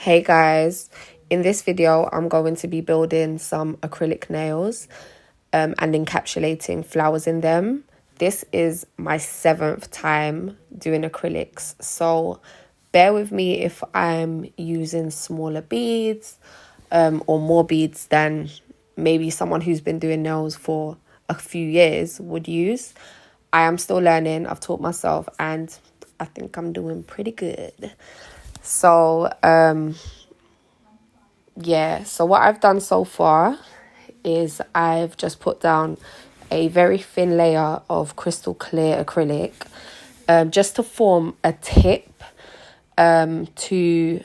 Hey guys, in this video I'm going to be building some acrylic nails and encapsulating flowers in them. This is my 7th time doing acrylics, so bear with me if I'm using smaller beads or more beads than maybe someone who's been doing nails for a few years would use. I am still learning. I've taught myself and I think I'm doing pretty good. So so what I've done so far is I've just put down a very thin layer of crystal clear acrylic just to form a tip to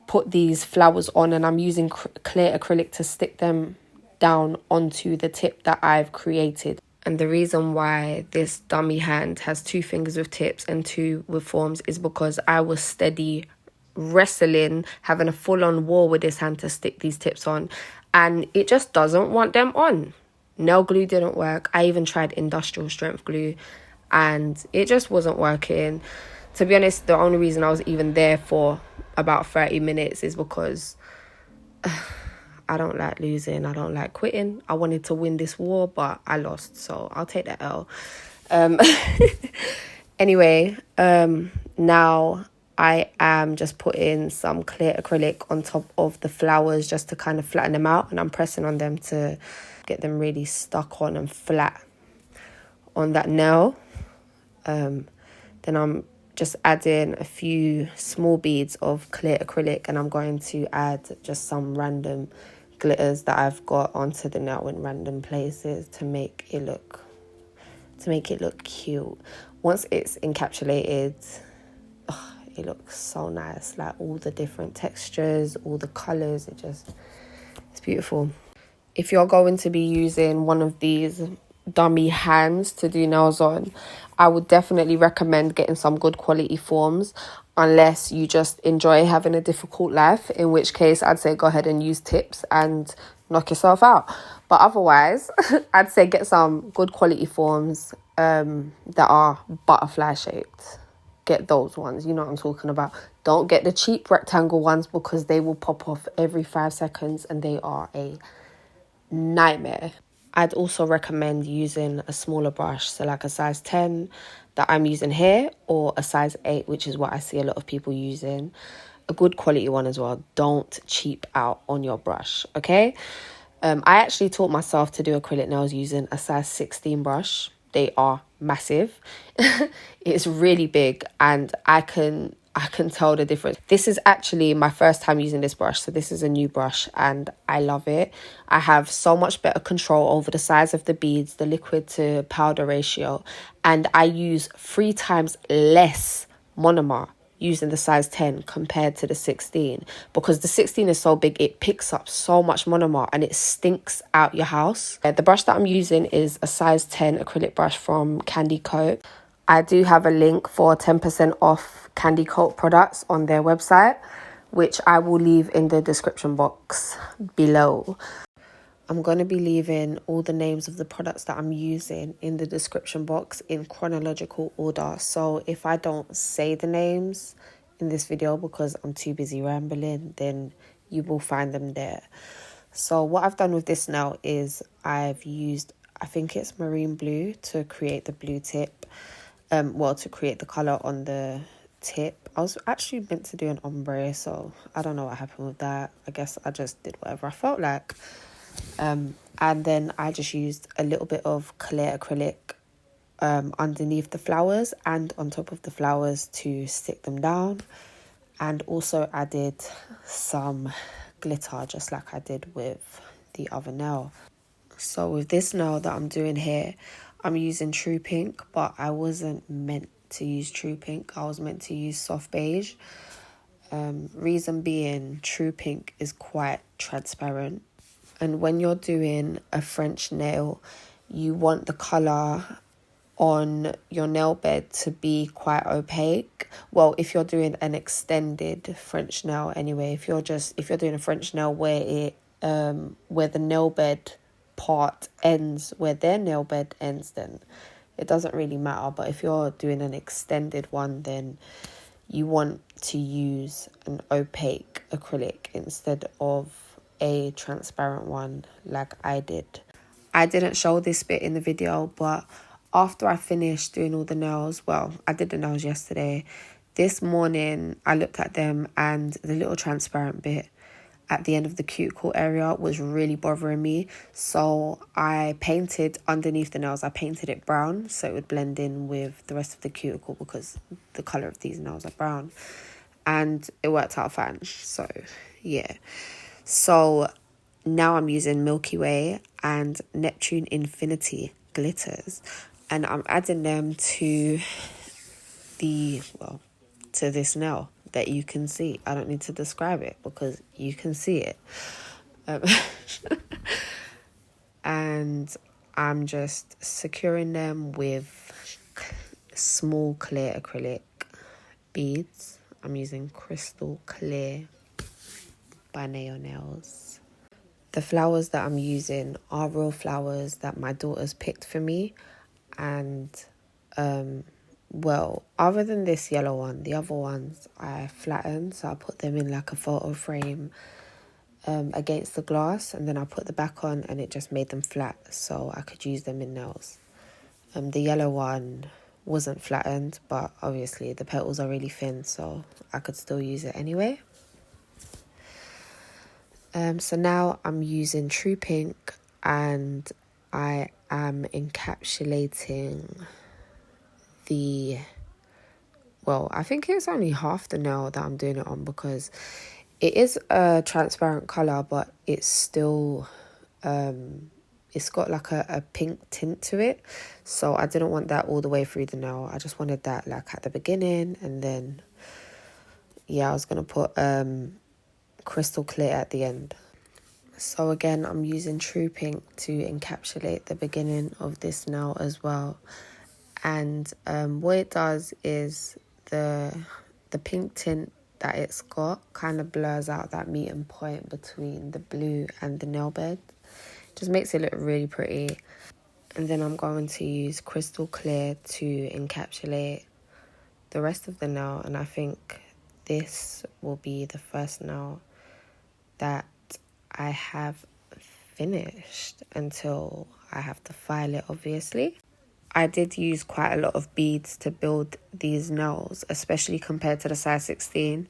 put these flowers on, and I'm using clear acrylic to stick them down onto the tip that I've created. And the reason why this dummy hand has 2 fingers with tips and 2 with forms is because I was steady wrestling, having a full-on war with this hand to stick these tips on, and it just doesn't want them on. Nail glue didn't work. I even tried industrial strength glue and it just wasn't working. To be honest, the only reason I was even there for about 30 minutes is because I don't like losing. I don't like quitting. I wanted to win this war, but I lost, so I'll take that L. Anyway, now I am just putting some clear acrylic on top of the flowers just to kind of flatten them out, and I'm pressing on them to get them really stuck on and flat on that nail. Then I'm just adding a few small beads of clear acrylic, and I'm going to add just some random glitters that I've got onto the nail in random places to make it look cute. Once it's encapsulated, it looks so nice, like all the different textures, all the colors, it's beautiful. If you're going to be using one of these dummy hands to do nails on, I would definitely recommend getting some good quality forms, unless you just enjoy having a difficult life, in which case I'd say go ahead and use tips and knock yourself out. But otherwise, I'd say get some good quality forms that are butterfly shaped. Get those ones, you know what I'm talking about. Don't get the cheap rectangle ones because they will pop off every 5 seconds and they are a nightmare. I'd also recommend using a smaller brush, so like a size 10 that I'm using here, or a size 8, which is what I see a lot of people using. A good quality one as well. Don't cheap out on your brush, okay? I actually taught myself to do acrylic nails using a size 16 brush. They are massive. It's really big, and I can tell the difference. This is actually my first time using this brush, so this is a new brush and I love it. I have so much better control over the size of the beads, the liquid to powder ratio, and I use 3 times less monomer using the size 10 compared to the 16, because the 16 is so big, it picks up so much monomer and it stinks out your house. The brush that I'm using is a size 10 acrylic brush from Candy Coat. I do have a link for 10% off Candy Coat products on their website, which I will leave in the description box below. I'm going to be leaving all the names of the products that I'm using in the description box in chronological order. So if I don't say the names in this video because I'm too busy rambling, then you will find them there. So what I've done with this now is I've used, I think it's marine blue to create the blue tip. To create the colour on the tip. I was actually meant to do an ombre, so I don't know what happened with that. I guess I just did whatever I felt like. And then I just used a little bit of clear acrylic underneath the flowers and on top of the flowers to stick them down, and also added some glitter just like I did with the other nail. So with this nail that I'm doing here, I'm using True Pink, but I wasn't meant to use True Pink. I was meant to use Soft Beige. Reason being, True Pink is quite transparent. And when you're doing a French nail, you want the colour on your nail bed to be quite opaque. Well, if you're doing an extended French nail anyway, if you're doing a French nail where the nail bed part ends where their nail bed ends, then it doesn't really matter. But if you're doing an extended one, then you want to use an opaque acrylic instead of a transparent one like I did. I didn't show this bit in the video, but after I finished doing all the nails, well, I did the nails yesterday. This morning, I looked at them and the little transparent bit at the end of the cuticle area was really bothering me. So I painted underneath the nails, I painted it brown so it would blend in with the rest of the cuticle because the colour of these nails are brown. And it worked out fine. So, yeah. So now I'm using Milky Way and Neptune Infinity glitters. And I'm adding them to to this nail that you can see. I don't need to describe it because you can see it. And I'm just securing them with small clear acrylic beads. I'm using Crystal Clear by NaioNails. The flowers that I'm using are real flowers that my daughters picked for me. And well, other than this yellow one, the other ones I flattened, so I put them in like a photo frame against the glass, and then I put the back on and it just made them flat so I could use them in nails. The yellow one wasn't flattened, but obviously the petals are really thin, so I could still use it anyway. So now I'm using True Pink and I am encapsulating I think it's only half the nail that I'm doing it on because it is a transparent colour, but it's still, it's got like a pink tint to it. So I didn't want that all the way through the nail. I just wanted that like at the beginning, and then, yeah, I was going to put Crystal Clear at the end. So again, I'm using True Pink to encapsulate the beginning of this nail as well. And what it does is the pink tint that it's got kind of blurs out that meeting point between the blue and the nail bed. Just makes it look really pretty. And then I'm going to use Crystal Clear to encapsulate the rest of the nail. And I think this will be the first nail that I have finished until I have to file it, obviously. I did use quite a lot of beads to build these nails, especially compared to the size 16.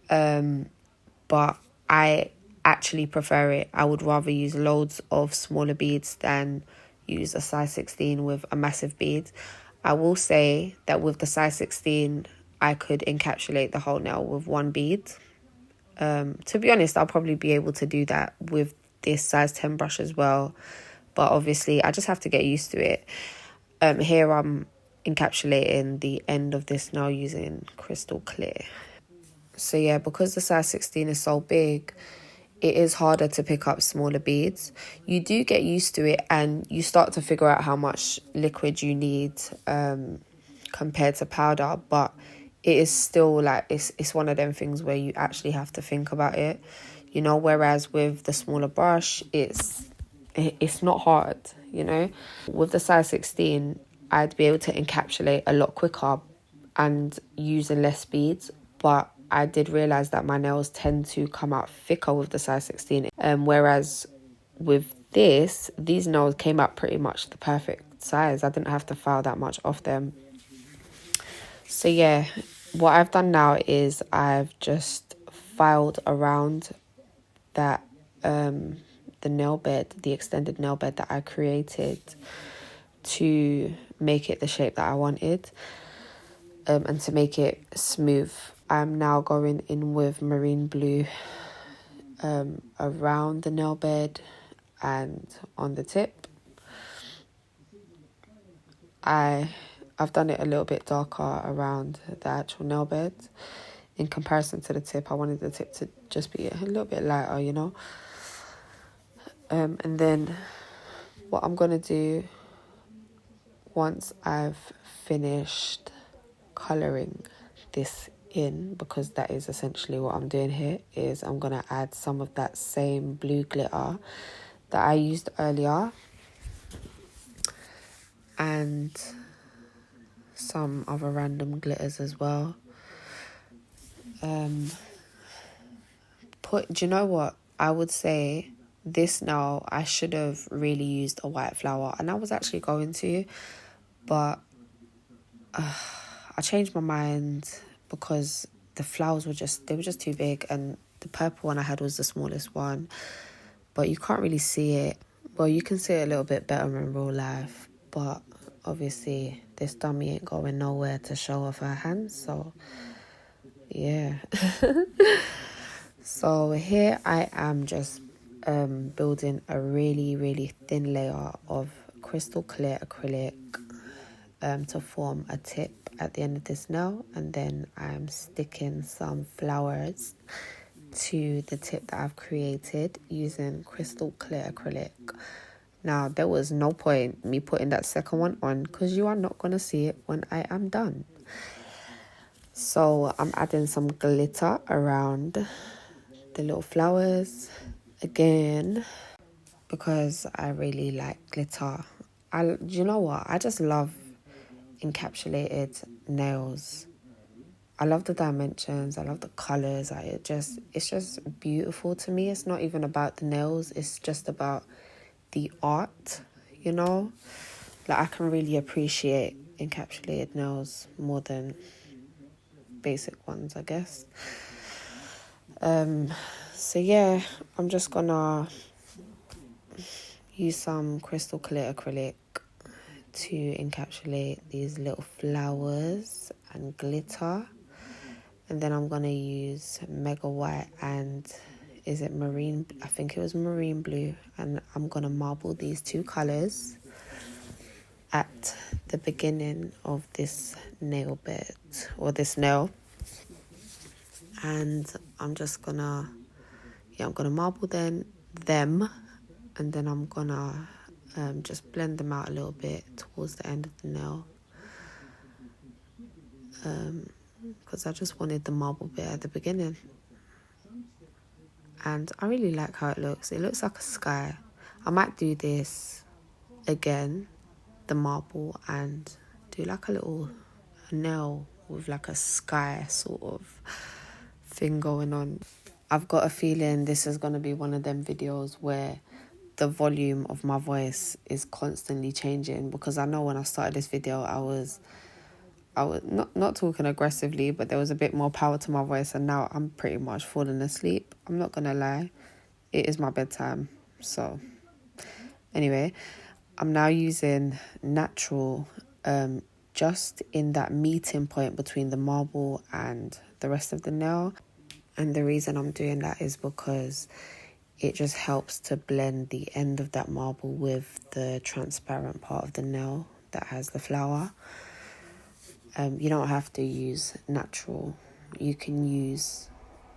But I actually prefer it. I would rather use loads of smaller beads than use a size 16 with a massive bead. I will say that with the size 16, I could encapsulate the whole nail with one bead. To be honest, I'll probably be able to do that with this size 10 brush as well. But obviously, I just have to get used to it. Here I'm encapsulating the end of this nail using Crystal Clear. So yeah, because the size 16 is so big, it is harder to pick up smaller beads. You do get used to it and you start to figure out how much liquid you need compared to powder. But it is still like, it's one of them things where you actually have to think about it. You know, whereas with the smaller brush, it's not hard, you know. With the size 16, I'd be able to encapsulate a lot quicker and using less beads, but I did realise that my nails tend to come out thicker with the size 16. Whereas with these nails came out pretty much the perfect size. I didn't have to file that much off them. So yeah, what I've done now is I've just filed around that the nail bed, the extended nail bed that I created to make it the shape that I wanted, and to make it smooth. I'm now going in with marine blue around the nail bed and on the tip. I've done it a little bit darker around the actual nail bed. In comparison to the tip, I wanted the tip to just be a little bit lighter, you know. And then what I'm going to do once I've finished colouring this in, because that is essentially what I'm doing here, is I'm going to add some of that same blue glitter that I used earlier and some other random glitters as well. Do you know what? I would say this now, I should have really used a white flower, and I was actually going to, but I changed my mind because the flowers were just too big, and the purple one I had was the smallest one, but you can't really see it. Well, you can see it a little bit better in real life, but obviously this dummy ain't going nowhere to show off her hands, so yeah. So here I am just building a really, really thin layer of crystal clear acrylic to form a tip at the end of this nail, and then I'm sticking some flowers to the tip that I've created using crystal clear acrylic. Now, there was no point me putting that second one on because you are not going to see it when I am done. So I'm adding some glitter around the little flowers again because I really like glitter. You know what? I just love encapsulated nails. I love the dimensions. I love the colors. It's just beautiful to me. It's not even about the nails. It's just about the art, you know? Like, I can really appreciate encapsulated nails more than basic ones, I guess. So yeah, I'm just gonna use some crystal clear acrylic to encapsulate these little flowers and glitter, and then I'm gonna use mega white and is it marine? I think it was marine blue, and I'm gonna marble these two colors at the beginning of this nail bed or this nail, and I'm gonna marble them, and then I'm gonna just blend them out a little bit towards the end of the nail, because I just wanted the marble bit at the beginning, and I really like how it looks. It looks like a sky. I might do this again, the marble, and do like a little nail with like a sky sort of thing going on. I've got a feeling this is going to be one of them videos where the volume of my voice is constantly changing, because I know when I started this video I was not talking aggressively, but there was a bit more power to my voice, and now I'm pretty much falling asleep. I'm not gonna lie, it is my bedtime. So anyway, I'm now using natural just in that meeting point between the marble and the rest of the nail. And the reason I'm doing that is because it just helps to blend the end of that marble with the transparent part of the nail that has the flower. You don't have to use natural. You can use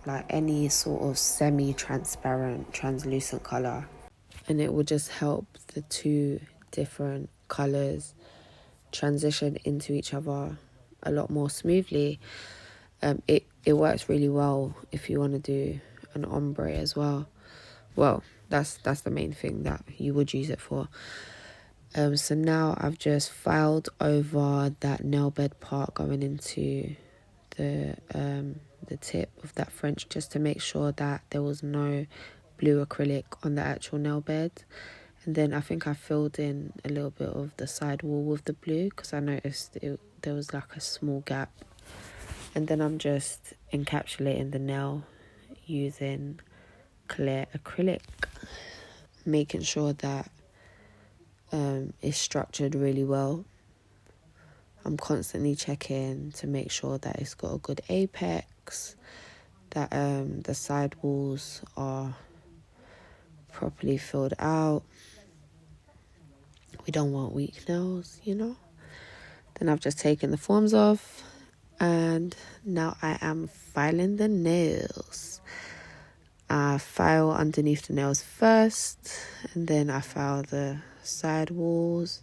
like any sort of semi-transparent, translucent colour, and it will just help the two different colours transition into each other a lot more smoothly. It works really well if you want to do an ombre as well. Well, that's the main thing that you would use it for. So now I've just filed over that nail bed part going into the tip of that French, just to make sure that there was no blue acrylic on the actual nail bed. And then I think I filled in a little bit of the side wall with the blue because I noticed there was like a small gap. And then I'm just encapsulating the nail using clear acrylic, making sure that it's structured really well. I'm constantly checking to make sure that it's got a good apex, that the side walls are properly filled out. We don't want weak nails, you know. Then I've just taken the forms off, and now I am filing the nails. I file underneath the nails first, and then I file the side walls.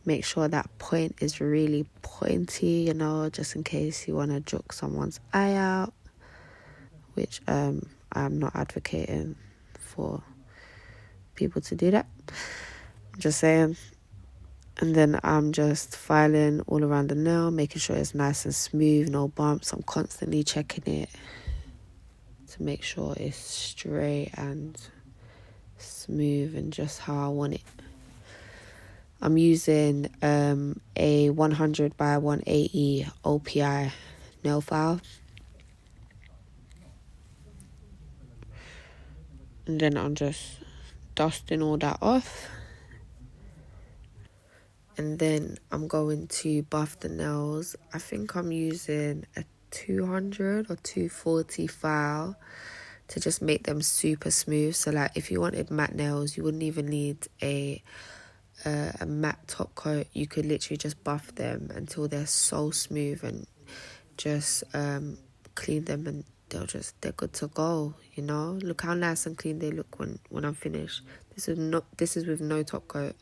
Make sure that point is really pointy, you know, just in case you want to juke someone's eye out, which I'm not advocating for people to do that. I'm just saying. And then I'm just filing all around the nail, making sure it's nice and smooth, no bumps. I'm constantly checking it to make sure it's straight and smooth and just how I want it. I'm using a 100 by 180 OPI nail file. And then I'm just dusting all that off. And then I'm going to buff the nails. I think I'm using a 200 or 240 file to just make them super smooth. So like if you wanted matte nails, you wouldn't even need a matte top coat. You could literally just buff them until they're so smooth and just clean them, and they're good to go. You know, look how nice and clean they look when I'm finished. This is with no top coat.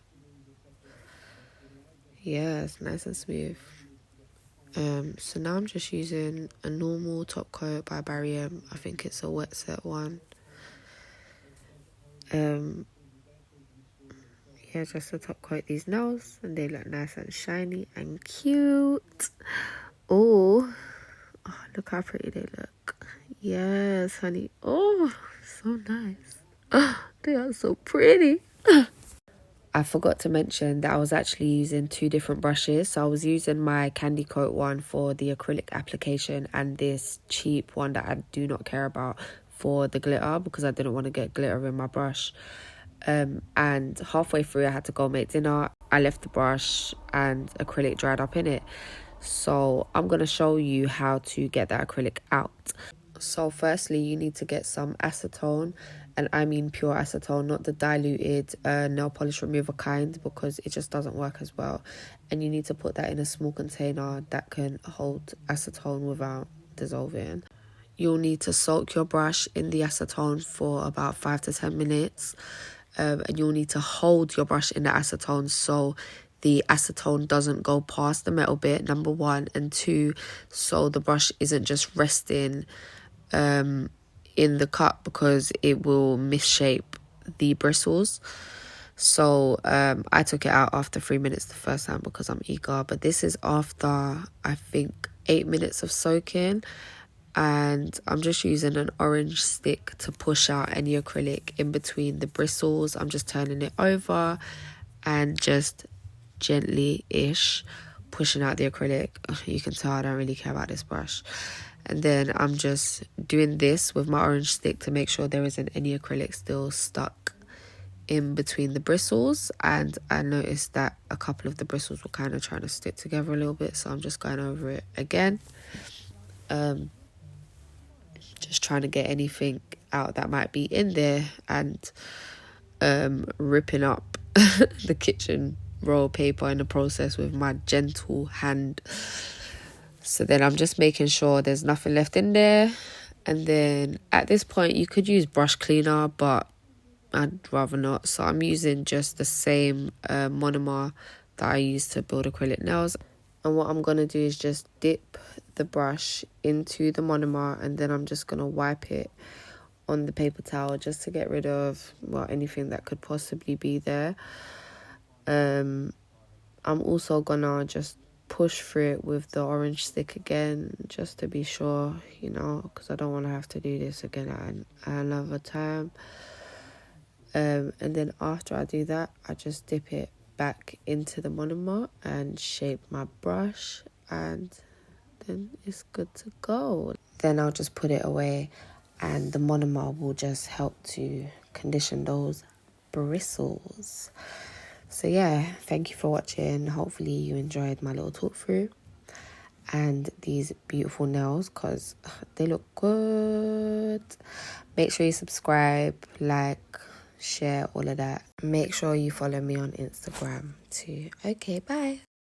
Yeah, it's nice and smooth. So now I'm just using a normal top coat by Barry M. I think it's a wet set one. Yeah, just to top coat these nails, and they look nice and shiny and cute. Oh, look how pretty they look. Yes, honey. Oh, so nice. Oh, they are so pretty. I forgot to mention that I was actually using two different brushes. So I was using my Candy Coat one for the acrylic application and this cheap one that I do not care about for the glitter, because I didn't want to get glitter in my brush. And halfway through I had to go make dinner. I left the brush and acrylic dried up in it. So I'm going to show you how to get that acrylic out. So firstly, you need to get some acetone, and I mean pure acetone, not the diluted nail polish remover kind, because it just doesn't work as well. And you need to put that in a small container that can hold acetone without dissolving. You'll need to soak your brush in the acetone for about 5 to 10 minutes. And you'll need to hold your brush in the acetone so the acetone doesn't go past the metal bit, number one. And two, so the brush isn't just resting in the cup, because it will misshape the bristles. So I took it out after 3 minutes the first time because I'm eager, but this is after I think 8 minutes of soaking. And I'm just using an orange stick to push out any acrylic in between the bristles. I'm just turning it over and just gently-ish pushing out the acrylic. You can tell I don't really care about this brush. And then I'm just doing this with my orange stick to make sure there isn't any acrylic still stuck in between the bristles. And I noticed that a couple of the bristles were kind of trying to stick together a little bit, so I'm just going over it again. Just trying to get anything out that might be in there, and ripping up the kitchen roll paper in the process with my gentle hand. So then I'm just making sure there's nothing left in there. And then at this point you could use brush cleaner, but I'd rather not. So I'm using just the same monomer that I use to build acrylic nails. And what I'm going to do is just dip the brush into the monomer, and then I'm just going to wipe it on the paper towel just to get rid of, well, anything that could possibly be there. I'm also going to just push through it with the orange stick again, just to be sure, you know, because I don't want to have to do this again at another time. And then after I do that, I just dip it back into the monomer and shape my brush, and then it's good to go. Then I'll just put it away, and the monomer will just help to condition those bristles. So yeah, thank you for watching. Hopefully you enjoyed my little talk through and these beautiful nails, because they look good. Make sure you subscribe, like, share, all of that. Make sure you follow me on Instagram too. Okay, bye.